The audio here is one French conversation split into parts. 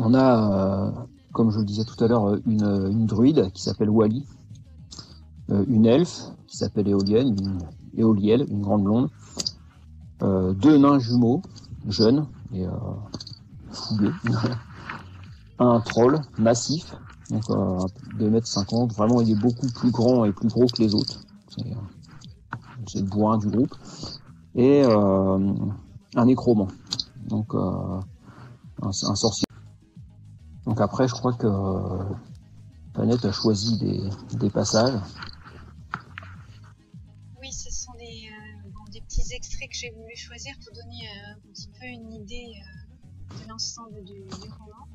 On a, comme je le disais tout à l'heure, une druide qui s'appelle Wally, une elfe qui s'appelle Éolielle, une grande blonde, deux nains jumeaux, jeunes et fougueux, un troll massif, donc 2,50 m, vraiment il est beaucoup plus grand et plus gros que les autres, c'est le bourrin du groupe, et un nécromant, donc un sorcier. Donc après je crois que Planète a choisi des passages. Oui, ce sont des petits extraits que j'ai voulu choisir pour donner un petit peu une idée de l'ensemble du roman.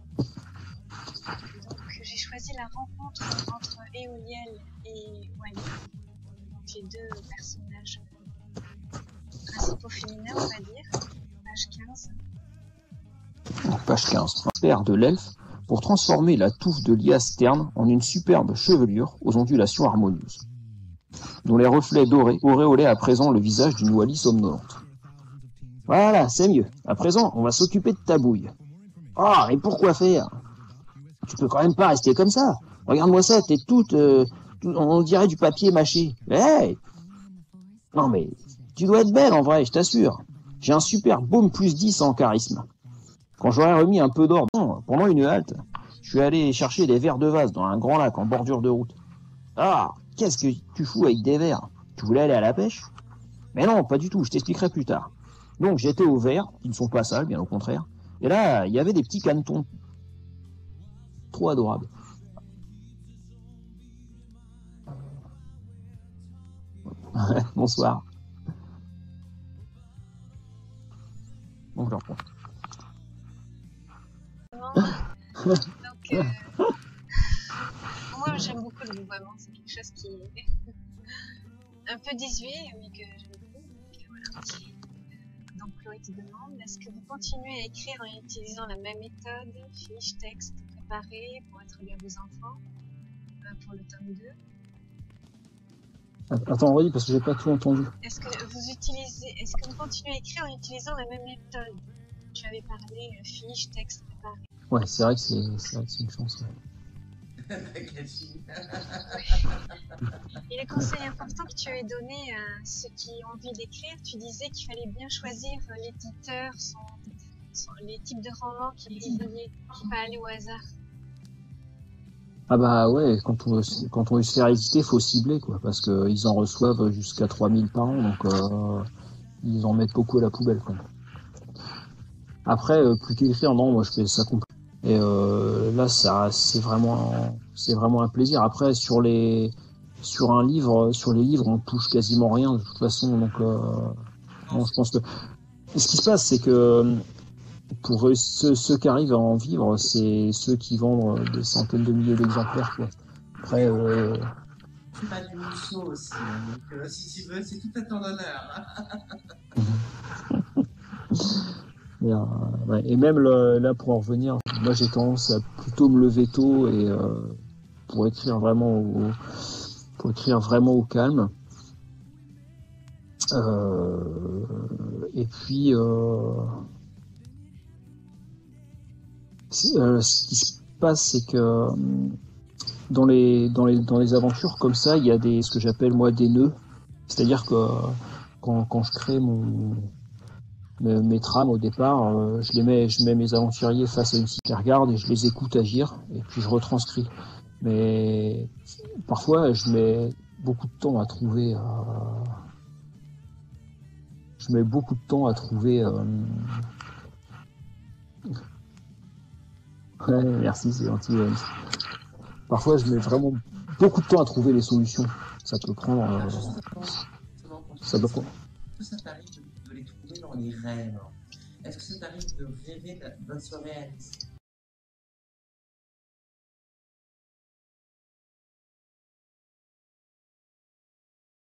Donc j'ai choisi la rencontre entre Éolielle et Wally, donc les deux personnages principaux féminins, on va dire, page 15. Page 15. Père de l'elfe pour transformer la touffe de lias terne en une superbe chevelure aux ondulations harmonieuses, dont les reflets dorés auréolaient à présent le visage d'une Wally somnolente. Voilà, c'est mieux. À présent, on va s'occuper de ta bouille. Ah, et pourquoi faire? Tu peux quand même pas rester comme ça. Regarde-moi ça, t'es toute... on dirait du papier mâché. Hey! Non mais, tu dois être belle en vrai, je t'assure. J'ai un super baume plus 10 en charisme. Quand j'aurais remis un peu d'or pendant une halte, je suis allé chercher des verres de vase dans un grand lac en bordure de route. Ah, qu'est-ce que tu fous avec des verres? Tu voulais aller à la pêche? Mais non, pas du tout, je t'expliquerai plus tard. Donc j'étais aux verres, qui ne sont pas sales, bien au contraire. Et là, il y avait des petits canetons. Trop adorables. Bonsoir. Bon, je reprends. Donc, moi j'aime beaucoup le vouvoiement, c'est quelque chose qui est un peu désuet, mais que j'aime beaucoup. Donc, voilà. Donc Chloé te demande, est-ce que vous continuez à écrire en utilisant la même méthode, fiche, texte préparé pour introduire vos enfants pour le tome 2? Attends, redis parce que j'ai pas tout entendu. Est-ce que vous continuez à écrire en utilisant la même méthode? Tu avais parlé fiche, texte préparé. Ouais, c'est vrai que c'est une chance. Ouais. Et les conseils importants que tu avais donnés à ceux qui ont envie d'écrire, tu disais qu'il fallait bien choisir l'éditeur, les types de romans qu'ils publiaient, pas aller au hasard. Ah bah ouais, quand on veut se faire éditer, faut cibler quoi, parce que ils en reçoivent jusqu'à 3000 par an, donc ils en mettent beaucoup à la poubelle quoi. Après, plus qu'écrire, non, moi je fais ça complet. Et là, c'est vraiment un plaisir. Après, sur les livres, on touche quasiment rien de toute façon, donc non, je pense que ce qui se passe, c'est que pour ceux qui arrivent à en vivre, c'est ceux qui vendent des centaines de milliers d'exemplaires, quoi. Après, C'est pas du Musso aussi, hein, donc si tu veux, c'est tout à ton honneur. Ouais. Et même là, pour en revenir, moi j'ai tendance à plutôt me lever tôt et pour écrire vraiment au calme. Et puis, ce qui se passe, c'est que dans les aventures comme ça, il y a ce que j'appelle moi des nœuds. C'est-à-dire que quand je crée mes trames au départ, je mets mes aventuriers face à une scie, je les regarde et je les écoute agir et puis je retranscris. Mais parfois, je mets beaucoup de temps à trouver. Ouais, merci, c'est gentil. Parfois, je mets vraiment beaucoup de temps à trouver les solutions. Ça peut prendre. Ça peut prendre. Est-ce que ça t'arrive de les trouver dans les rêves? Est-ce que ça t'arrive de rêver d'un soirée Alice?